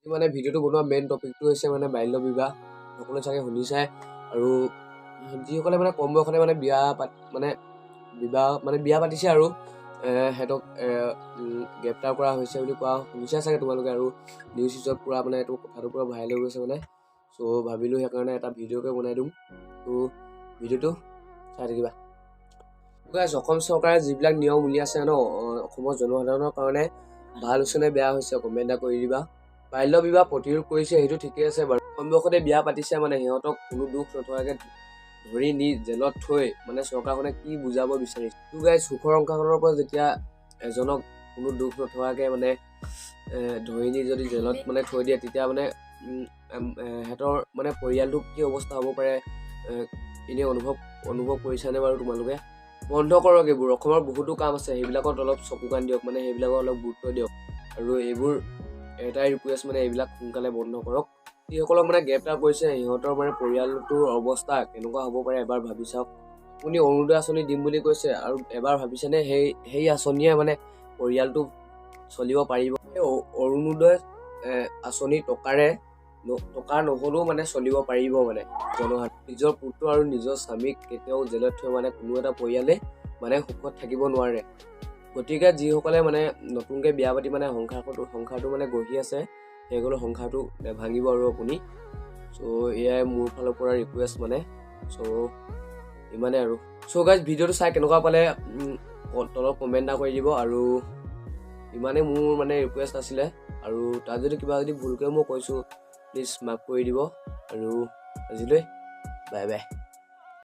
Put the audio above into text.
মানে ভিডিঅ'টো বনোৱা মেইন টপিকটো হৈছে মানে বাল্য বিবাহ। সকলোৱে চাগে শুনিছাই। আৰু যিসকলে মানে কম বয়সতে মানে বিয়া পাতিছে আৰু সিহঁতক গ্ৰেপ্তাৰ কৰা হৈছে বুলি কোৱা শুনিছা চাগে তোমালোকে। আৰু নিউজ চিউজত পুৰা মানে এইটো কথাটো পুৰা ভাইৰেল হৈ গৈছে মানে। চ' ভাবিলোঁ সেইকাৰণে এটা ভিডিঅ'কে বনাই দিম। ত' ভিডিঅ'টো চাই থাকিবা। অসম চৰকাৰে যিবিলাক নিয়ম উলিয়াইছে ন অসমৰ জনসাধাৰণৰ কাৰণে ভাল হৈছে নে বেয়া হৈছে কমেণ্ট এটা কৰি দিবা। বাল্য বিবাহ প্ৰতিৰোধ কৰিছে সেইটো ঠিকেই আছে বাৰু। কম বয়সতে বিয়া পাতিছে মানে সিহঁতক কোনো দুখ নথকাকৈ ধৰি নি জেলত থৈ মানে চৰকাৰখনে কি বুজাব বিচাৰিছে। সুখৰ সংসাৰখনৰ পৰা যেতিয়া এজনক কোনো দুখ নথকাকৈ মানে ধৰি নি যদি জেলত মানে থৈ দিয়ে তেতিয়া মানে সিহঁতৰ মানে পৰিয়ালটো কি অৱস্থা হ'ব পাৰে এনেই অনুভৱ কৰিছানে বাৰু তোমালোকে? বন্ধ কৰক এইবোৰ। অসমৰ বহুতো কাম আছে সেইবিলাকত অলপ চকু কাণ দিয়ক, মানে সেইবিলাকত অলপ গুৰুত্ব দিয়ক। আৰু এইবোৰ এটাই ৰিকুৱেষ্ট মানে এইবিলাক সোনকালে বন্ধ কৰক। যিসকলক মানে গ্ৰেপ্তাৰ কৰিছে সিহঁতৰ মানে পৰিয়ালটোৰ অৱস্থা কেনেকুৱা হ'ব পাৰে এবাৰ ভাবি চাওক। আপুনি অৰুণোদয় আঁচনি দিম বুলি কৈছে আৰু এবাৰ ভাবিছেনে সেই আঁচনিয়ে মানে পৰিয়ালটো চলিব পাৰিব? অৰুণোদয় আঁচনি টকা নহ'লেও মানে চলিব পাৰিব মানে জনসাধাৰণ। নিজৰ পুত্ৰ আৰু নিজৰ স্বামীক কেতিয়াও জেলত থৈ মানে কোনো এটা পৰিয়ালে মানে সুখত থাকিব নোৱাৰে। গতিকে যিসকলে মানে নতুনকৈ বিয়া পাতি মানে সংসাৰটো মানে গঢ়ি আছে সেইসকলৰ সংসাৰটো নেভাঙিব আৰু আপুনি। চ' এয়াই মোৰ ফালৰ পৰা ৰিকুৱেষ্ট মানে। চ' ইমানে আৰু। চ' গাইজ ভিডিঅ'টো চাই কেনেকুৱা পালে তলত কমেণ্ট এটা কৰি দিব। আৰু ইমানেই মোৰ মানে ৰিকুৱেষ্ট আছিলে। আৰু তাত যদি কিবা যদি ভুলকৈ মই কৈছোঁ প্লিজ মাফ কৰি দিব। আৰু আজিলৈ বাই বাই।